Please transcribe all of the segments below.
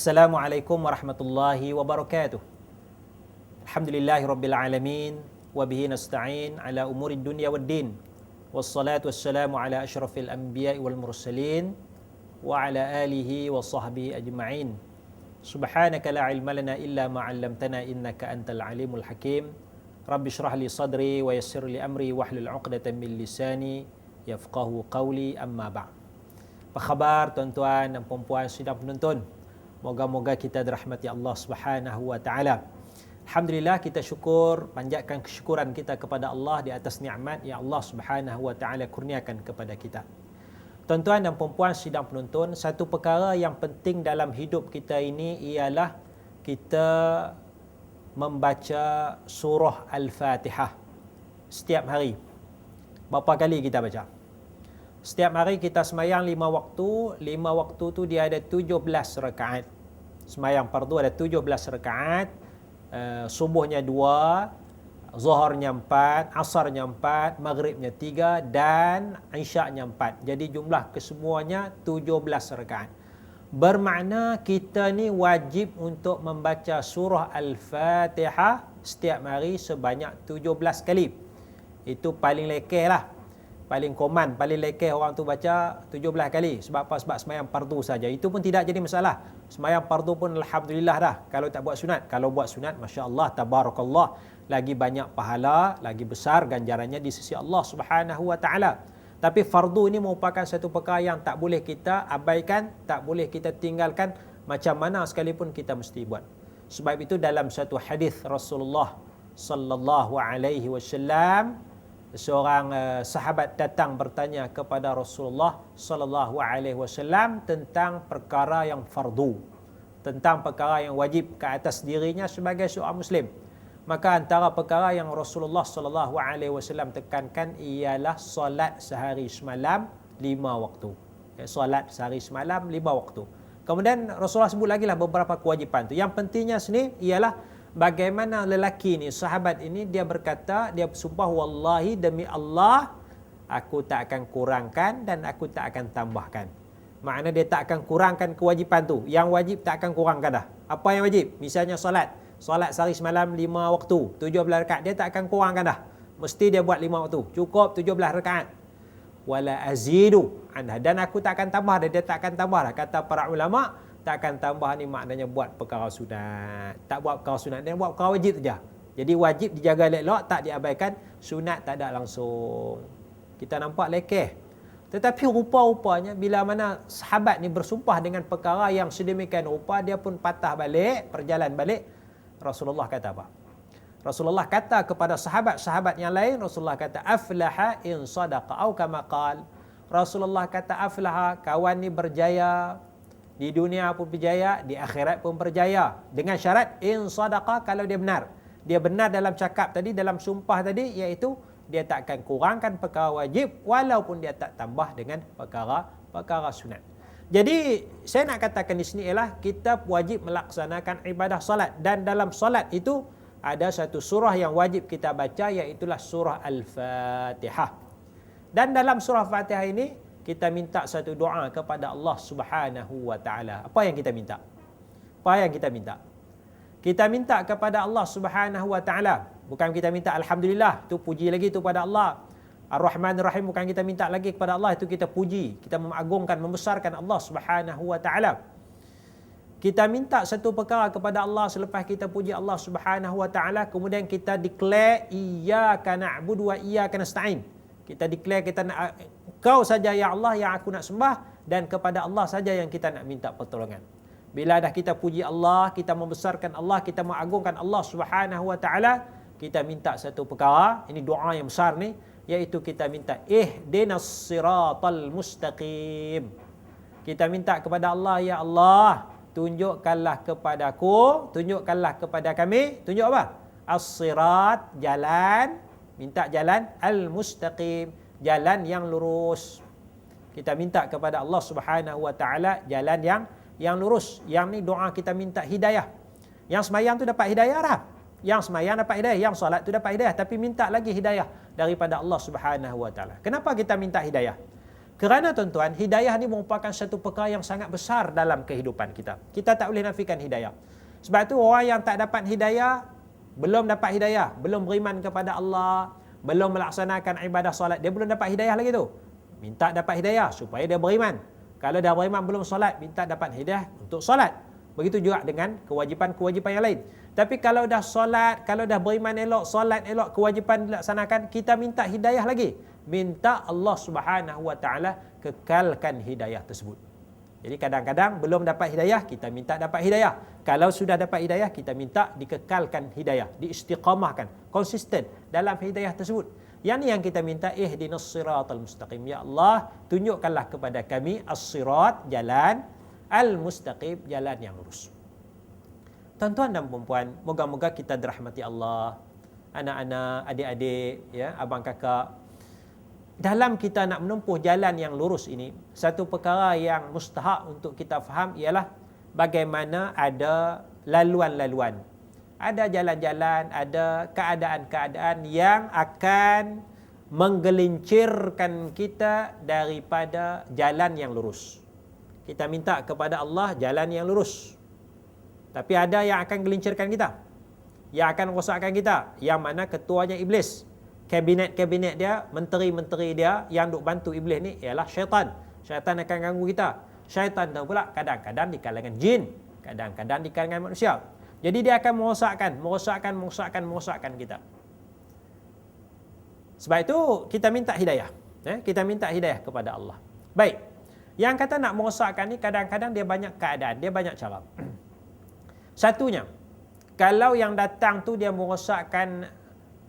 Assalamualaikum warahmatullahi wabarakatuh. Alhamdulillahi rabbil alamin wa bihi nasta'in ala umuri dunya waddin. Wassalatu wassalamu ala asyrafil anbiya'i wal mursalin wa ala alihi wa sahbihi ajma'in. Subhanaka la ilma lana illa ma 'allamtana innaka antal alimul hakim. Rabbi shrah li sadri wa yassir li amri wahlul 'uqdatam min lisani yafqahu qawli, amma ba'd. Apa khabar tuan-tuan dan puan-puan sidang penonton? Moga-moga kita dirahmati Allah Subhanahu wa taala. Alhamdulillah, kita syukur, panjatkan kesyukuran kita kepada Allah di atas nikmat yang Allah Subhanahu wa taala kurniakan kepada kita. Tuan-tuan dan puan-puan sidang penonton, satu perkara yang penting dalam hidup kita ini ialah kita membaca surah Al-Fatihah setiap hari. Berapa kali kita baca? Setiap hari kita semayang 5 waktu. 5 waktu tu dia ada 17 rakaat. Semayang fardu ada 17 rakaat. Subuhnya 2, zuhurnya 4, asarnya 4, maghribnya 3 dan isyaknya 4. Jadi jumlah kesemuanya 17 rakaat. Bermakna kita ni wajib untuk membaca surah Al-Fatihah setiap hari sebanyak 17 kali. Itu paling lekeh lah. Paling koman, paling lekeh orang tu baca 17 kali. Sebab apa? Sebab semayang fardu saja. Itu pun tidak jadi masalah. Semayang fardu pun alhamdulillah dah. Kalau tak buat sunat. Kalau buat sunat, Masya Allah, tabarakallah. Lagi banyak pahala, lagi besar ganjarannya di sisi Allah Subhanahu wa ta'ala. Tapi fardu ini merupakan satu perkara yang tak boleh kita abaikan, tak boleh kita tinggalkan. Macam mana sekalipun kita mesti buat. Sebab itu dalam satu hadis Rasulullah sallallahu alaihi wasallam, seorang sahabat datang bertanya kepada Rasulullah sallallahu alaihi wasallam tentang perkara yang fardu, tentang perkara yang wajib ke atas dirinya sebagai seorang muslim. Maka antara perkara yang Rasulullah sallallahu alaihi wasallam tekankan ialah solat sehari semalam 5 waktu. Solat sehari semalam 5 waktu. Kemudian Rasulullah sebut lagi lah beberapa kewajipan tu. Yang pentingnya sini ialah bagaimana lelaki ni, sahabat ini, dia berkata, dia bersumpah, wallahi demi Allah, aku tak akan kurangkan dan aku tak akan tambahkan. Makna dia tak akan kurangkan kewajipan tu. Yang wajib tak akan kurangkan dah. Apa yang wajib? Misalnya solat. Solat sehari semalam 5 waktu, 17 rakaat, dia tak akan kurangkan dah. Mesti dia buat 5 waktu. Cukup 17 rakaat. Wala azidu anha. Dan aku tak akan tambah dah. Dia tak akan tambah dah. Kata para ulama, tak akan tambah ni maknanya buat perkara sunat. Tak buat perkara sunat, dia buat perkara wajib saja. Jadi wajib dijaga elok, tak diabaikan. Sunat tak ada langsung. Kita nampak lekeh. Tetapi rupa-rupanya bila mana sahabat ni bersumpah dengan perkara yang sedemikian rupa, dia pun patah balik, perjalan balik. Rasulullah kata apa? Rasulullah kata kepada sahabat-sahabat yang lain, Rasulullah kata aflaha in sadaqa au kama qal. Rasulullah kata aflaha, kawan ni berjaya. Di dunia pun berjaya, di akhirat pun berjaya. Dengan syarat in sadaqa, kalau dia benar. Dia benar dalam cakap tadi, dalam sumpah tadi, iaitu dia tak akan kurangkan perkara wajib walaupun dia tak tambah dengan perkara sunat. Jadi saya nak katakan di sini ialah kita wajib melaksanakan ibadah solat, dan dalam solat itu ada satu surah yang wajib kita baca, iaitulah surah Al-Fatihah. Dan dalam surah Fatihah ini kita minta satu doa kepada Allah Subhanahu wa taala. Apa yang kita minta? Apa yang kita minta? Kita minta kepada Allah Subhanahu wa taala. Bukan kita minta alhamdulillah, tu puji lagi tu pada Allah. Ar-Rahman Ar-Rahim, bukan kita minta lagi kepada Allah, itu kita puji, kita mengagungkan, membesarkan Allah Subhanahu wa taala. Kita minta satu perkara kepada Allah selepas kita puji Allah Subhanahu wa taala, kemudian kita declare iyyaka na'budu wa iyyaka nasta'in. Kita declare, kita nak Kau saja ya Allah yang aku nak sembah, dan kepada Allah saja yang kita nak minta pertolongan. Bila dah kita puji Allah, kita membesarkan Allah, kita mengagungkan Allah Subhanahu wa taala, kita minta satu perkara, ini doa yang besar ni, iaitu kita minta ihdinas siratal mustaqim. Kita minta kepada Allah, ya Allah, tunjukkanlah kepadaku, tunjukkanlah kepada kami, tunjuk apa? As-sirat, jalan, minta jalan al-mustaqim, jalan yang lurus. Kita minta kepada Allah Subhanahu wa taala jalan yang lurus. Yang ni doa kita minta hidayah. Yang semayang tu dapat hidayah dah. Yang semayang dapat hidayah, yang solat tu dapat hidayah, tapi minta lagi hidayah daripada Allah Subhanahu wa taala. Kenapa kita minta hidayah? Kerana tuan-tuan, hidayah ni merupakan satu perkara yang sangat besar dalam kehidupan kita. Kita tak boleh nafikan hidayah. Sebab tu orang yang tak dapat hidayah, belum dapat hidayah, belum beriman kepada Allah, belum melaksanakan ibadah solat, dia belum dapat hidayah lagi tu. Minta dapat hidayah supaya dia beriman. Kalau dah beriman belum solat, minta dapat hidayah untuk solat. Begitu juga dengan kewajipan-kewajipan yang lain. Tapi kalau dah solat, kalau dah beriman elok, solat elok, kewajipan dilaksanakan, kita minta hidayah lagi. Minta Allah Subhanahu wa taala kekalkan hidayah tersebut. Jadi kadang-kadang belum dapat hidayah, kita minta dapat hidayah. Kalau sudah dapat hidayah, kita minta dikekalkan hidayah, diistiqamahkan, konsisten dalam hidayah tersebut. Yang ni yang kita minta, ihdinas siratal mustaqim. Ya Allah, tunjukkanlah kepada kami as-sirat, jalan al-mustaqim, jalan yang lurus. Tuan-tuan dan puan-puan, moga-moga kita dirahmati Allah. Anak-anak, adik-adik, ya, abang kakak, dalam kita nak menempuh jalan yang lurus ini, satu perkara yang mustahak untuk kita faham ialah bagaimana ada laluan-laluan. Ada jalan-jalan, ada keadaan-keadaan yang akan menggelincirkan kita daripada jalan yang lurus. Kita minta kepada Allah jalan yang lurus. Tapi ada yang akan gelincirkan kita, yang akan rosakkan kita, yang mana ketuanya iblis. Kabinet-kabinet dia, menteri-menteri dia yang duk bantu iblis ni ialah syaitan. Syaitan akan ganggu kita. Syaitan tu pula kadang-kadang di kalangan jin, kadang-kadang di kalangan manusia. Jadi dia akan merosakkan kita. Sebab itu kita minta hidayah. Kita minta hidayah kepada Allah. Baik. Yang kata nak merosakkan ni kadang-kadang dia banyak keadaan, dia banyak cara. Satunya, kalau yang datang tu dia merosakkan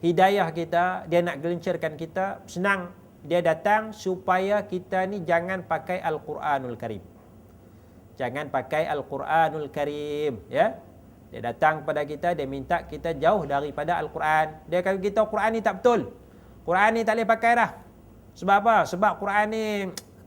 hidayah kita, dia nak gelincirkan kita, senang. Dia datang supaya kita ni jangan pakai Al-Quranul Karim. Jangan pakai Al-Quranul Karim, ya. Dia datang kepada kita, dia minta kita jauh daripada Al-Quran. Dia kata kita Quran ni tak betul. Quran ni tak boleh pakai dah. Sebab apa? Sebab Quran ni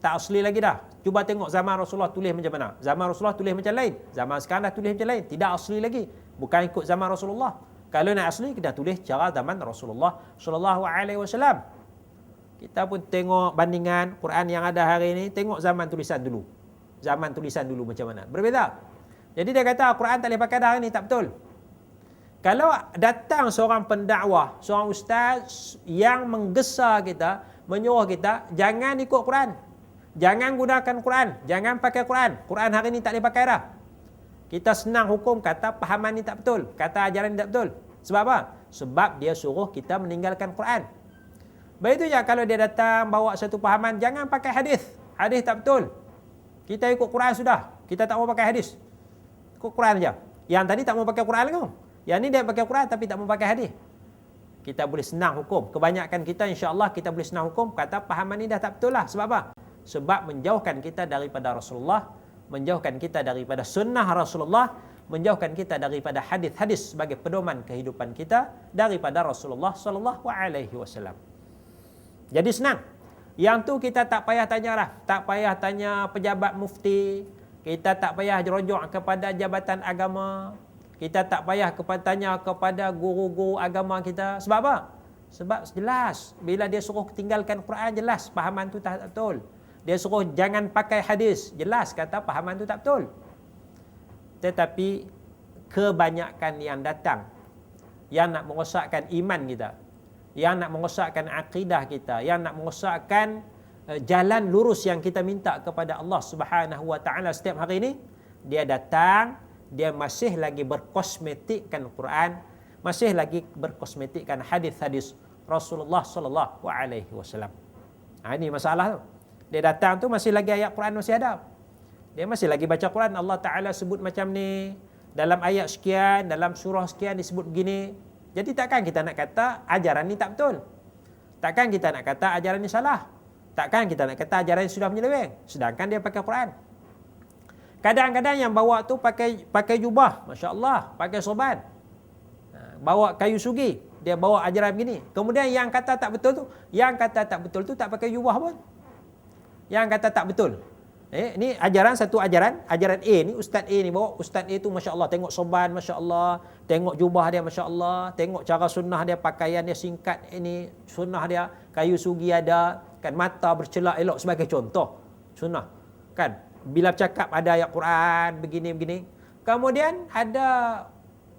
tak asli lagi dah. Cuba tengok zaman Rasulullah tulis macam mana. Zaman Rasulullah tulis macam lain. Zaman sekarang dah tulis macam lain. Tidak asli lagi. Bukan ikut zaman Rasulullah. Kalau nak asli, kita tulis cara zaman Rasulullah sallallahu alaihi wasallam. Kita pun tengok bandingan Quran yang ada hari ini, tengok zaman tulisan dulu. Zaman tulisan dulu macam mana? Berbeza. Jadi dia kata Quran tak boleh pakai dah hari ini, tak betul. Kalau datang seorang pendakwah, seorang ustaz yang menggesa kita, menyuruh kita, jangan ikut Quran. Jangan gunakan Quran. Jangan pakai Quran. Quran hari ini tak boleh pakai dah. Kita senang hukum, kata pahaman ni tak betul, kata ajaran ni tak betul. Sebab apa? Sebab dia suruh kita meninggalkan Quran. Begitu je kalau dia datang bawa satu pahaman, jangan pakai hadis. Hadis tak betul. Kita ikut Quran sudah. Kita tak mau pakai hadis. Ikut Quran je. Yang tadi tak mau pakai Quran lagi. Yang ni dia pakai Quran tapi tak mau pakai hadis. Kita boleh senang hukum. Kebanyakan kita insya-Allah kita boleh senang hukum, kata pahaman ni dah tak betul lah. Sebab apa? Sebab menjauhkan kita daripada Rasulullah, menjauhkan kita daripada sunnah Rasulullah, menjauhkan kita daripada hadis-hadis sebagai pedoman kehidupan kita daripada Rasulullah sallallahu alaihi wasallam. Jadi senang. Yang tu kita tak payah tanya dah, tak payah tanya pejabat mufti, kita tak payah rujuk kepada jabatan agama, kita tak payah tanya kepada guru-guru agama kita. Sebab apa? Sebab jelas bila dia suruh tinggalkan Quran, jelas pahaman tu tak betul. Dia suruh jangan pakai hadis, jelas kata pahaman tu tak betul. Tetapi kebanyakan yang datang yang nak merosakkan iman kita, yang nak merosakkan akidah kita, yang nak merosakkan jalan lurus yang kita minta kepada Allah Subhanahu wa taala setiap hari ini, dia datang, dia masih lagi berkosmetikkan Quran, masih lagi berkosmetikkan hadis-hadis Rasulullah sallallahu alaihi wasallam. Ini masalah tu. Dia datang tu masih lagi ayat Quran masih ada. Dia masih lagi baca Quran. Allah Ta'ala sebut macam ni. Dalam ayat sekian, dalam surah sekian disebut begini. Jadi takkan kita nak kata ajaran ni tak betul. Takkan kita nak kata ajaran ni salah. Takkan kita nak kata ajaran ni sudah menyeleweng. Sedangkan dia pakai Quran. Kadang-kadang yang bawa tu pakai jubah. Masya Allah. Pakai sorban. Bawa kayu sugi. Dia bawa ajaran begini. Kemudian yang kata tak betul tu tak pakai jubah pun. Yang kata tak betul. Ni ajaran satu ajaran A ni, Ustaz A ni bawa, Ustaz A tu Masya Allah, tengok sorban Masya Allah, tengok jubah dia Masya Allah, tengok cara sunnah dia, pakaian dia singkat, ini sunnah dia, kayu sugi ada, kan, mata bercelak elok sebagai contoh sunnah kan. Bila bercakap ada ayat Quran begini-begini, kemudian ada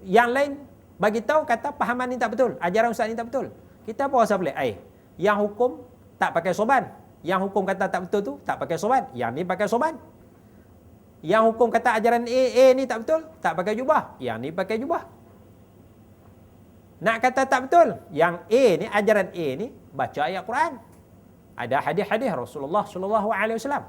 yang lain bagi tahu kata pahaman ni tak betul, ajaran ustaz ni tak betul, kita puasa boleh. Yang hukum tak pakai sorban, yang hukum kata tak betul tu tak pakai sorban, yang ni pakai sorban. Yang hukum kata ajaran A ni tak betul, tak pakai jubah, yang ni pakai jubah. Nak kata tak betul, yang A ni, ajaran A ni baca ayat Quran, ada hadis-hadis Rasulullah sallallahu alaihi wasallam.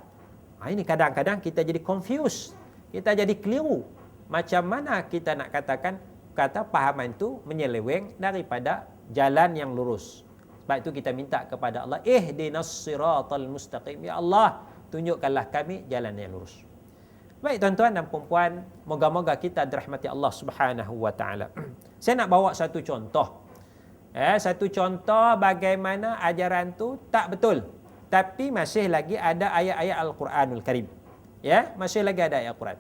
Ini kadang-kadang kita jadi confused, kita jadi keliru. Macam mana kita nak katakan kata pahaman itu menyeleweng daripada jalan yang lurus. Sebab itu kita minta kepada Allah, ihdinas siratal mustaqim, ya Allah, tunjukkanlah kami jalan yang lurus. Baik tuan-tuan dan puan-puan, moga-moga kita dirahmati Allah Subhanahu wa taala. Saya nak bawa satu contoh. Satu contoh bagaimana ajaran tu tak betul, tapi masih lagi ada ayat-ayat Al-Quranul Karim. Ya, masih lagi ada ayat Al-Quran.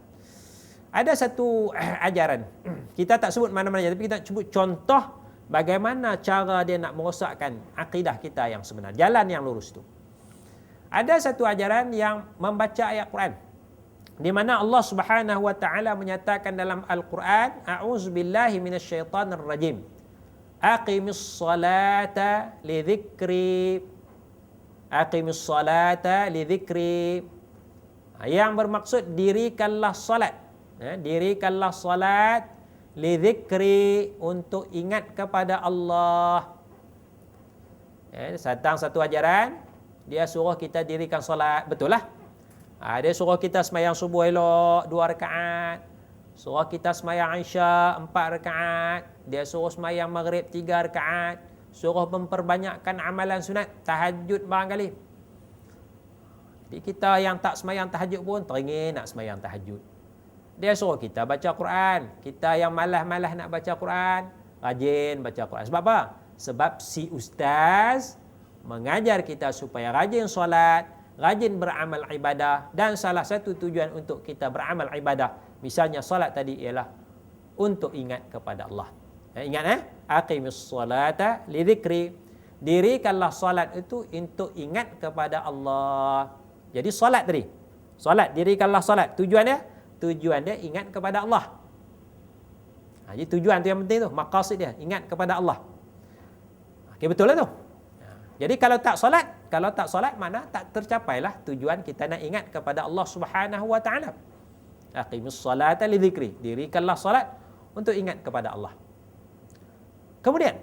Ada satu ajaran, kita tak sebut mana-mana, tapi kita sebut contoh bagaimana cara dia nak merosakkan akidah kita yang sebenar, jalan yang lurus tu. Ada satu ajaran yang membaca ayat Quran, di mana Allah Subhanahu wa taala menyatakan dalam Al-Quran, a'udzubillahi minasyaitonir rajim, aqimis salata li dzikri, aqimis salata li dzikri, yang bermaksud dirikanlah salat, dirikanlah salat li dzikri, untuk ingat kepada Allah. Datang satu ajaran, dia suruh kita dirikan salat, betul lah. Dia suruh kita semayang subuh elok 2 rakaat, suruh kita semayang Isya 4 rakaat, dia suruh semayang Maghrib 3 rakaat, suruh memperbanyakkan amalan sunat, tahajud barangkali. Jadi kita yang tak semayang tahajud pun teringin nak semayang tahajud. Dia suruh kita baca Quran, kita yang malas-malas nak baca Quran, rajin baca Quran. Sebab apa? Sebab si ustaz mengajar kita supaya rajin solat, rajin beramal ibadah, dan salah satu tujuan untuk kita beramal ibadah, misalnya solat tadi, ialah untuk ingat kepada Allah. Ingat aqimis salata li dzikri, dirikanlah solat itu untuk ingat kepada Allah. Jadi solat tadi, solat, dirikanlah solat, tujuan dia ingat kepada Allah. Jadi tujuan tu yang penting tu, maqasid dia ingat kepada Allah. Okey, betul lah tu. Jadi kalau tak solat mana tak tercapailah tujuan kita nak ingat kepada Allah Subhanahu wa taala. Aqimus salata li dzikri, dirikanlah solat untuk ingat kepada Allah. Kemudian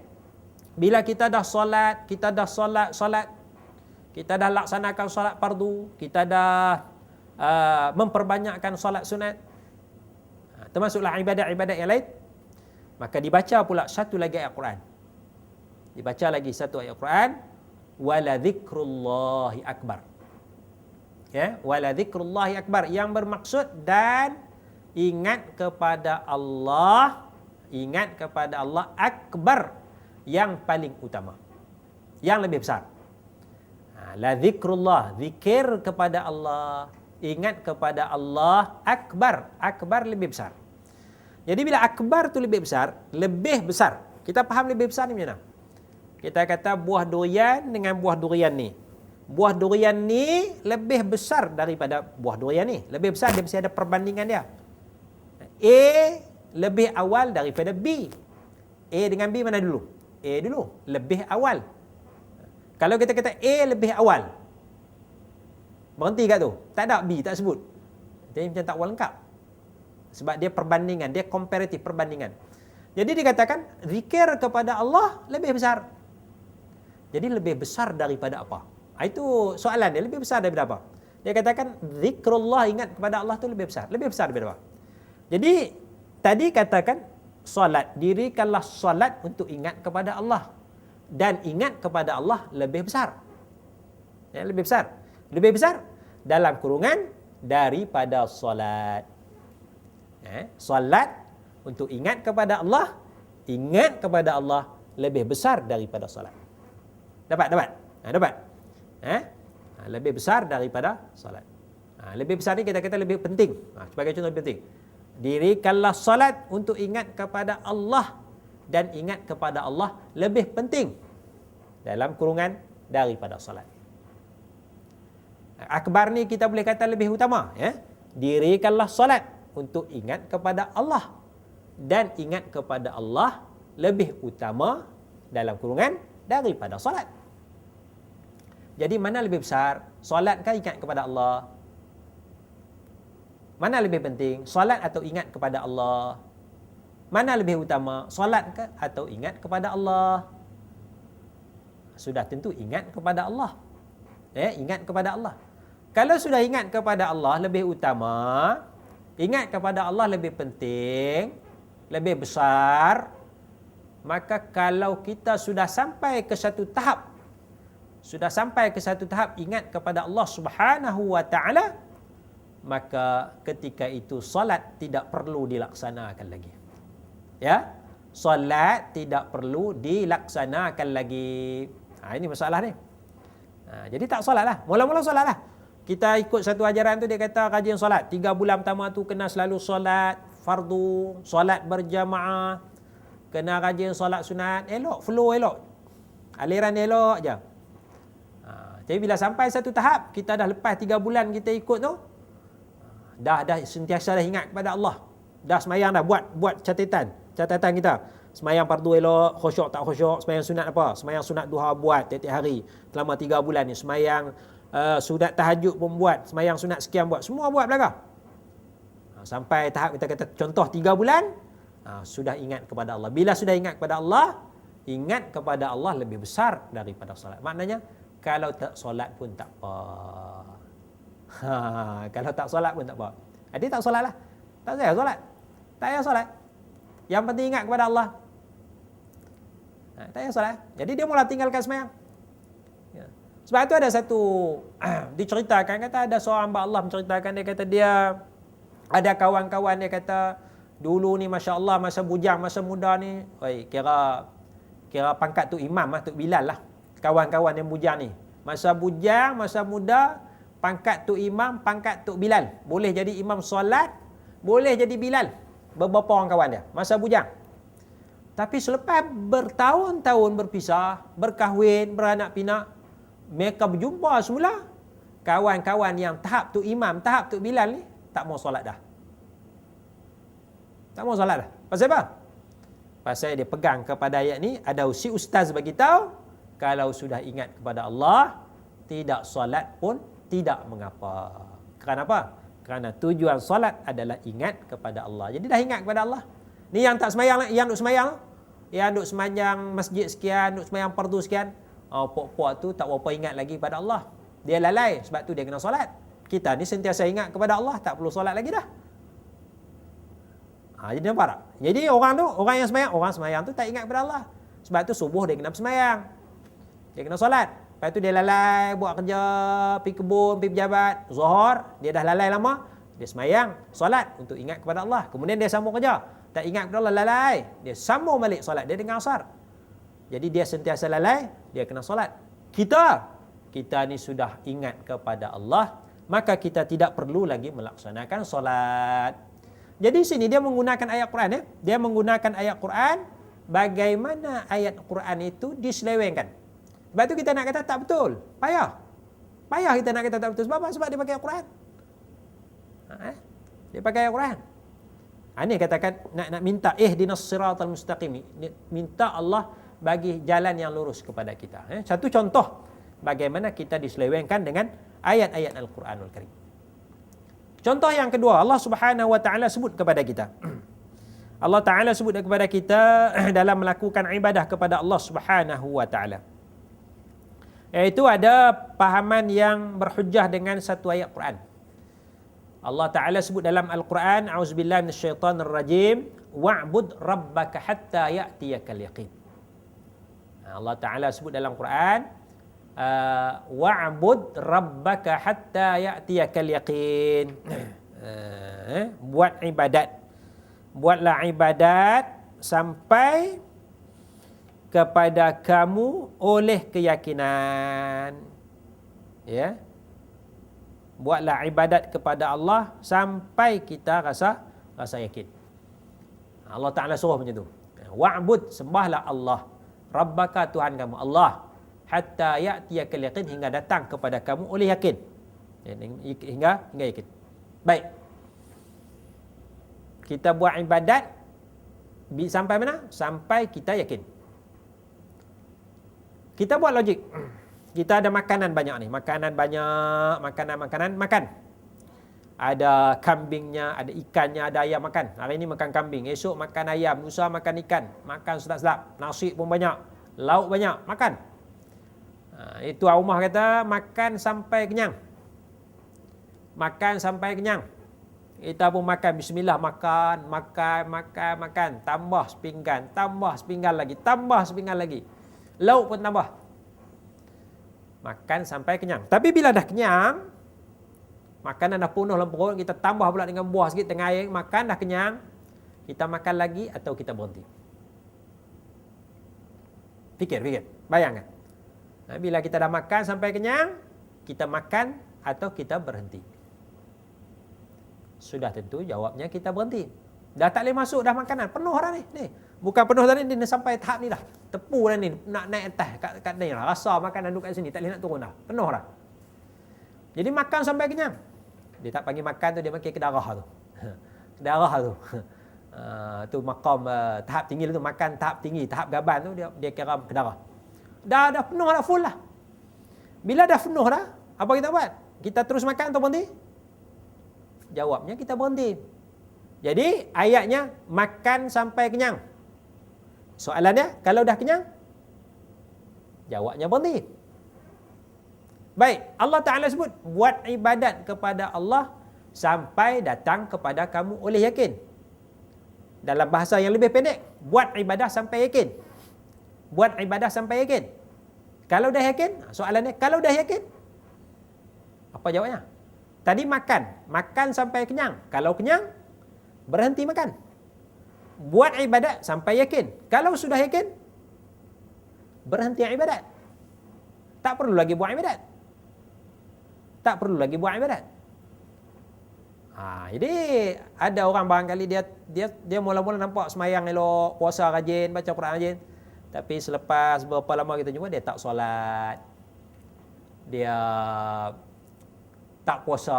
bila kita dah solat, kita dah laksanakan solat fardu, kita dah memperbanyakkan solat sunat, termasuklah ibadat-ibadat yang lain, maka dibaca pula satu lagi ayat Quran. Dibaca lagi satu ayat Quran, wala dzikrullahi akbar. Ya, wala dzikrullahi akbar, yang bermaksud dan ingat kepada Allah, ingat kepada Allah akbar, yang paling utama, yang lebih besar. La dzikrullah, zikir kepada Allah, ingat kepada Allah, akbar, akbar lebih besar. Jadi bila akbar tu lebih besar, kita faham lebih besar ni macam mana? Kita kata buah durian dengan buah durian ni. Buah durian ni lebih besar daripada buah durian ni. Lebih besar, dia mesti ada perbandingan dia. A lebih awal daripada B. A dengan B mana dulu? A dulu, lebih awal. Kalau kita kata A lebih awal, berhenti kat tu. Tak ada B, tak sebut. Dia macam tak awal lengkap. Sebab dia perbandingan, dia komparatif perbandingan. Jadi dikatakan zikir kepada Allah lebih besar. Jadi lebih besar daripada apa? Itu soalan dia, lebih besar daripada apa? Dia katakan zikrullah, ingat kepada Allah tu lebih besar. Lebih besar daripada apa? Jadi tadi katakan solat, dirikanlah solat untuk ingat kepada Allah, dan ingat kepada Allah lebih besar. Ya, lebih besar. Lebih besar dalam kurungan daripada solat. Solat untuk ingat kepada Allah, ingat kepada Allah lebih besar daripada solat. Dapat? Lebih besar daripada solat. Lebih besar ni kita kata lebih penting. Sebagai contoh lebih penting. Dirikanlah solat untuk ingat kepada Allah, dan ingat kepada Allah lebih penting dalam kurungan daripada solat. Akbar ni kita boleh kata lebih utama, ya. Dirikanlah solat untuk ingat kepada Allah, dan ingat kepada Allah lebih utama dalam kurungan daripada solat. Jadi mana lebih besar? Solat ke ingat kepada Allah? Mana lebih penting? Solat atau ingat kepada Allah? Mana lebih utama? Solat ke atau ingat kepada Allah? Sudah tentu ingat kepada Allah. Ingat kepada Allah. Kalau sudah ingat kepada Allah lebih utama, ingat kepada Allah lebih penting, lebih besar, maka kalau kita sudah sampai ke satu tahap, ingat kepada Allah Subhanahu wa taala, maka ketika itu solat tidak perlu dilaksanakan lagi. Ya, solat tidak perlu dilaksanakan lagi. Ini masalah ni. Jadi tak solat lah. Mula-mula solat lah. Kita ikut satu ajaran tu, dia kata kajian solat 3 bulan pertama tu kena selalu solat fardu, solat berjamaah, kena rajin solat sunat, elok, flow elok, aliran elok je. Jadi bila sampai satu tahap, kita dah lepas 3 bulan kita ikut tu, dah sentiasa dah ingat kepada Allah. Dah semayang dah, buat catatan kita. Semayang fardu elok, khusyuk tak khusyuk, semayang sunat apa? Semayang sunat duha buat tiap-tiap hari selama 3 bulan ni. Semayang sunat tahajud pun buat, semayang sunat sekian buat, semua buat belakang. Sampai tahap kita kata contoh 3 bulan, sudah ingat kepada Allah. Bila sudah ingat kepada Allah, ingat kepada Allah lebih besar daripada solat. Maknanya kalau tak solat pun tak apa. Kalau tak solat pun tak apa. Jadi tak solat lah. Tak payah solat. Tak payah solat. Yang penting ingat kepada Allah. Tak payah solat. Jadi dia mula tinggalkan semayang. Sebab itu ada satu diceritakan, kata ada seorang hamba Allah menceritakan, dia kata dia ada kawan-kawan, dia kata dulu ni Masya Allah, masa bujang, masa muda ni, kira pangkat tu imam lah, tu Bilal lah. Kawan-kawan yang bujang ni, masa bujang, masa muda, pangkat tu imam, pangkat tu Bilal. Boleh jadi imam solat, boleh jadi Bilal. Beberapa orang kawan dia, masa bujang. Tapi selepas bertahun-tahun berpisah, berkahwin, beranak pinak, mereka berjumpa semula. Kawan-kawan yang tahap tu imam, tahap tu Bilal ni, tak mau solat dah. Tak mau solat dah. Pasal apa? Pasal dia pegang kepada ayat ni. Ada si ustaz bagi tahu, kalau sudah ingat kepada Allah, tidak solat pun tidak mengapa. Kerana apa? Kerana tujuan solat adalah ingat kepada Allah. Jadi dah ingat kepada Allah. Ni yang tak semayang, yang duk semayang, yang duk semayang masjid sekian, duk semayang fardu sekian, puak-puak tu tak berapa ingat lagi pada Allah. Dia lalai, sebab tu dia kena solat. Kita ni sentiasa ingat kepada Allah, tak perlu solat lagi dah. Jadi nampak tak? Jadi orang yang semayang, orang semayang tu tak ingat kepada Allah. Sebab tu subuh dia kena semayang, dia kena solat. Lepas tu dia lalai, buat kerja, pergi kebun, pergi pejabat. Zuhur, dia dah lalai lama, dia semayang, solat untuk ingat kepada Allah. Kemudian dia sambung kerja, tak ingat kepada Allah, lalai, dia sambung balik solat, dia dengar asar. Jadi dia sentiasa lalai, dia kena solat. Kita ni sudah ingat kepada Allah, maka kita tidak perlu lagi melaksanakan solat. Jadi sini dia menggunakan ayat Quran, ya. Dia menggunakan ayat Quran, bagaimana ayat Quran itu diselewengkan. Sebab tu kita nak kata tak betul. Payah kita nak kata tak betul. Sebab apa? Sebab dia pakai ayat Quran. Dia pakai ayat Quran. Ini katakan nak minta ihdinas siratal mustaqim. Minta Allah bagi jalan yang lurus kepada kita. Satu contoh bagaimana kita diselewengkan dengan ayat-ayat Al-Quranul Karim. Contoh yang kedua, Allah Subhanahu wa taala sebut kepada kita. Allah Taala sebut kepada kita dalam melakukan ibadah kepada Allah Subhanahu wa taala. Iaitu ada pahaman yang berhujjah dengan satu ayat Quran. Allah Taala sebut dalam Al-Quran, a'udzubillahi minasyaitonir rajim, wa'bud rabbaka hatta ya'tiyakal yaqin. Allah Taala sebut dalam Quran, wa'bud rabbaka hatta ya'tiyakal yaqin. Buat ibadat. Buatlah ibadat sampai kepada kamu oleh keyakinan. Ya. Buatlah ibadat kepada Allah sampai kita rasa yakin. Allah Taala suruh macam tu. Wa'bud, sembahlah Allah. Rabbaka, Tuhan kamu Allah, hatta ya'tiyakal yaqin, hingga datang kepada kamu oleh yakin. hingga yakin. Baik. Kita buat ibadat sampai mana? Sampai kita yakin. Kita buat logik. Kita ada makanan banyak ni. Makanan banyak, makan. Ada kambingnya, ada ikannya, ada ayam makan. Hari ini makan kambing, esok makan ayam, lusa makan ikan. Makan sedap-sedap. Nasi pun banyak, lauk banyak, makan. Itu Umar kata makan sampai kenyang. Makan sampai kenyang. Kita pun makan, bismillah, makan. Tambah sepinggan lagi. Lauk pun tambah. Makan sampai kenyang. Tapi bila dah kenyang, makanan dah penuh dalam perut, kita tambah pula dengan buah sikit tengah air, makan dah kenyang, kita makan lagi atau kita berhenti? Fikir. Bayangkan. Bila kita dah makan sampai kenyang, kita makan atau kita berhenti? Sudah tentu jawabnya kita berhenti. Dah tak boleh masuk dah makanan, penuh dah ni. Bukan penuh dah ni, dia sampai tahap ni dah. Tepu dah ni, nak naik atas kat ni lah. Rasa makanan duduk kat sini, tak boleh nak turun dah. Penuh dah. Jadi makan sampai kenyang. Dia tak panggil makan tu, dia panggil ke darah tu. Darah tu. Tu maqam tahap tinggi tu, makan tahap tinggi, tahap gaban tu dia kira ke darah. Dah penuh dah, full lah. Bila dah penuh dah, apa kita buat? Kita terus makan atau berhenti? Jawabnya kita berhenti. Jadi ayatnya makan sampai kenyang. Soalannya, kalau dah kenyang, jawabnya berhenti. Baik, Allah Ta'ala sebut, buat ibadat kepada Allah sampai datang kepada kamu oleh yakin. Dalam bahasa yang lebih pendek, buat ibadah sampai yakin. Buat ibadah sampai yakin. Kalau dah yakin, soalannya, kalau dah yakin, apa jawabnya? Tadi makan sampai kenyang. Kalau kenyang, berhenti makan. Buat ibadat sampai yakin. Kalau sudah yakin, berhenti ibadat. Tak perlu lagi buat ibadat. Jadi ada orang barangkali dia mula-mula nampak semayang elok, puasa rajin, baca Quran rajin. Tapi selepas berapa lama kita jumpa, dia tak solat. Dia tak puasa.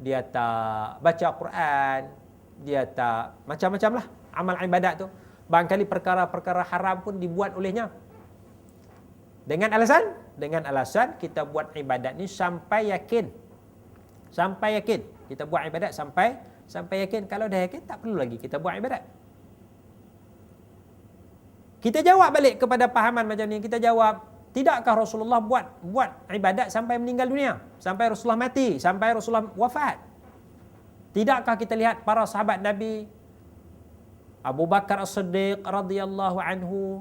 Dia tak baca Quran. Dia tak macam-macam lah amal ibadat tu. Barangkali perkara-perkara haram pun dibuat olehnya. Dengan alasan kita buat ibadat ni sampai yakin. Kita buat ibadat sampai yakin. Kalau dah yakin, tak perlu lagi kita buat ibadat. Kita jawab balik kepada pahaman macam ni. Kita jawab, tidakkah Rasulullah buat ibadat sampai meninggal dunia? Sampai Rasulullah mati, sampai Rasulullah wafat? Tidakkah kita lihat para sahabat Nabi, Abu Bakar As-Siddiq radhiyallahu anhu,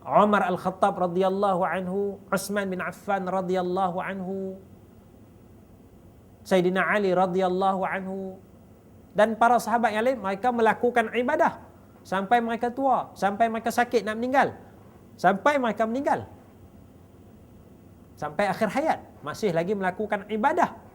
Umar Al-Khattab radhiyallahu anhu, Utsman bin Affan radhiyallahu anhu, Sayyidina Ali radhiyallahu anhu, dan para sahabat yang lain, mereka melakukan ibadah sampai mereka tua, sampai mereka sakit nak meninggal, sampai mereka meninggal, sampai akhir hayat masih lagi melakukan ibadah.